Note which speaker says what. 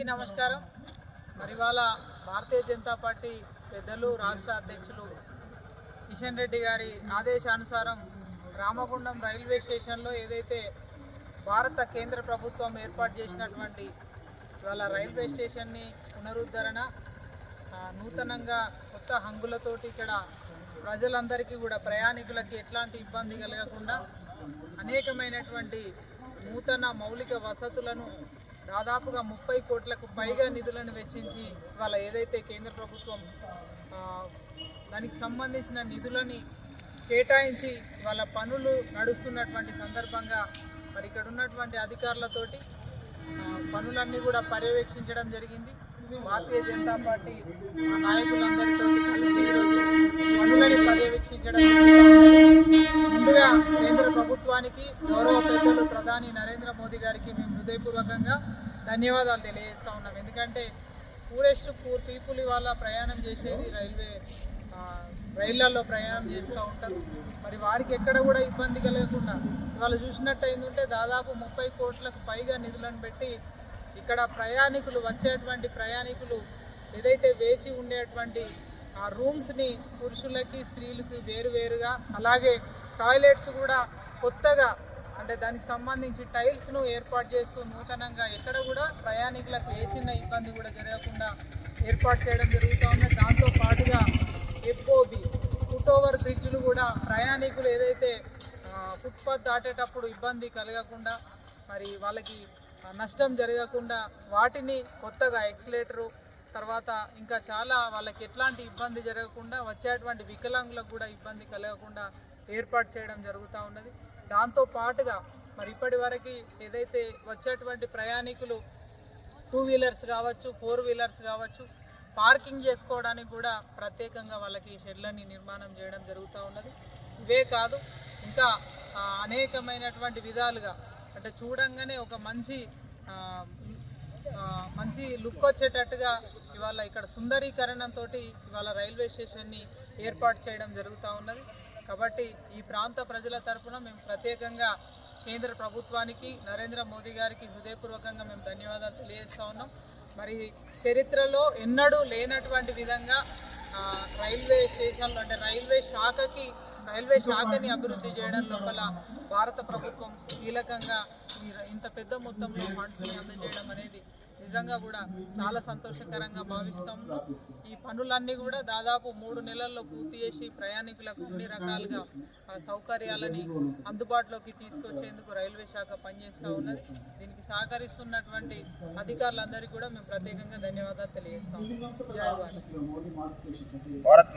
Speaker 1: నమస్కారం. మరి ఇవాళ భారతీయ జనతా పార్టీ పెద్దలు రాష్ట్ర అధ్యక్షులు కిషన్ రెడ్డి గారి ఆదేశానుసారం రామగుండం రైల్వే స్టేషన్లో ఏదైతే భారత కేంద్ర ప్రభుత్వం ఏర్పాటు చేసినటువంటి ఇవాళ రైల్వే స్టేషన్ని పునరుద్ధరణ నూతనంగా కొత్త హంగులతోటి ఇక్కడ ప్రజలందరికీ కూడా ప్రయాణికులకి ఎట్లాంటి ఇబ్బంది కలగకుండా అనేకమైనటువంటి నూతన మౌలిక వసతులను దాదాపుగా 30 కోట్లకు పైగా నిధులను వెచ్చించి ఇవాళ ఏదైతే కేంద్ర ప్రభుత్వం దానికి సంబంధించిన నిధులని కేటాయించి వాళ్ళ పనులు నడుస్తున్నటువంటి సందర్భంగా మరి ఇక్కడ ఉన్నటువంటి అధికారులతోటి పనులన్నీ కూడా పర్యవేక్షించడం జరిగింది. భారతీయ జనతా పార్టీ నాయకులందరితో కలిసి ఈరోజు పనులని పర్యవేక్షించడం. ముందుగా కేంద్ర ప్రభుత్వానికి గౌరవ పెద్దలు ప్రధాని నరేంద్ర మోదీ గారికి మేము హృదయపూర్వకంగా ధన్యవాదాలు తెలియజేస్తూ ఉన్నాం. ఎందుకంటే పూరెస్ట్ పూర్ పీపుల్ ఇవాళ ప్రయాణం చేసేది రైళ్లలో ప్రయాణం చేస్తూ ఉంటారు. మరి వారికి ఎక్కడ కూడా ఇబ్బంది కలగకుండా ఇవాళ చూసినట్టయిందంటే దాదాపు 30 కోట్లకు పైగా నిధులను పెట్టి ఇక్కడ వచ్చేటువంటి ప్రయాణికులు ఏదైతే వేచి ఉండేటువంటి ఆ రూమ్స్ని పురుషులకి స్త్రీలకి వేరువేరుగా, అలాగే టాయిలెట్స్ కూడా కొత్తగా అంటే దానికి సంబంధించి టైల్స్ను ఏర్పాటు చేస్తూ నూతనంగా ఎక్కడ కూడా ప్రయాణికులకు ఏ చిన్న ఇబ్బంది కూడా జరగకుండా ఏర్పాటు చేయడం జరుగుతూ ఉంది. దాంతో పాటుగా ఎఫ్ఓబి ఫుట్ ఓవర్ బ్రిడ్జ్లు కూడా ప్రయాణికులు ఏదైతే ఫుట్పాత్ దాటేటప్పుడు ఇబ్బంది కలగకుండా మరి వాళ్ళకి నష్టం జరగకుండా వాటిని కొత్తగా ఎక్సలేటరు తర్వాత ఇంకా చాలా వాళ్ళకి ఎట్లాంటి ఇబ్బంది జరగకుండా వచ్చేటువంటి వికలాంగులకు కూడా ఇబ్బంది కలగకుండా ఏర్పాటు చేయడం జరుగుతూ ఉన్నది. దాంతో పాటుగా మరి ఇప్పటి వరకు ఏదైతే వచ్చేటువంటి ప్రయాణికులు 2 వీలర్స్ కావచ్చు 4 వీలర్స్ కావచ్చు పార్కింగ్ చేసుకోవడానికి కూడా ప్రత్యేకంగా వాళ్ళకి షెడ్లని నిర్మాణం చేయడం జరుగుతూ ఉన్నది. ఇవే కాదు ఇంకా అనేకమైనటువంటి విధాలుగా అంటే చూడంగానే ఒక మంచి లుక్ వచ్చేటట్టుగా ఇవాళ ఇక్కడ సుందరీకరణంతో ఇవాళ రైల్వే స్టేషన్ని ఏర్పాటు చేయడం జరుగుతూ ఉన్నది. కాబట్టి ఈ ప్రాంత ప్రజల తరఫున మేము ప్రత్యేకంగా కేంద్ర ప్రభుత్వానికి నరేంద్ర మోదీ గారికి హృదయపూర్వకంగా మేము ధన్యవాదాలు తెలియజేస్తూ ఉన్నాం. మరి చరిత్రలో ఎన్నడూ లేనటువంటి విధంగా రైల్వే స్టేషన్లు అంటే రైల్వే శాఖని అభివృద్ధి చేయడం లోపల భారత ప్రభుత్వం కీలకంగా ఇంత పెద్ద మొత్తంలో ఫండ్స్ని అందజేయడం అనేది నిజంగా కూడా చాలా సంతోషకరంగా భావిస్తాము. ఈ పనులన్నీ కూడా దాదాపు 3 నెలల్లో పూర్తి చేసి ప్రయాణికులకు అన్ని రకాలుగా సౌకర్యాలని అందుబాటులోకి తీసుకొచ్చేందుకు రైల్వే శాఖ పనిచేస్తూ ఉన్నది. దీనికి సహకరిస్తున్నటువంటి అధికారులందరికీ కూడా మేము ప్రత్యేకంగా ధన్యవాదాలు తెలియజేస్తాము. జై భారత్.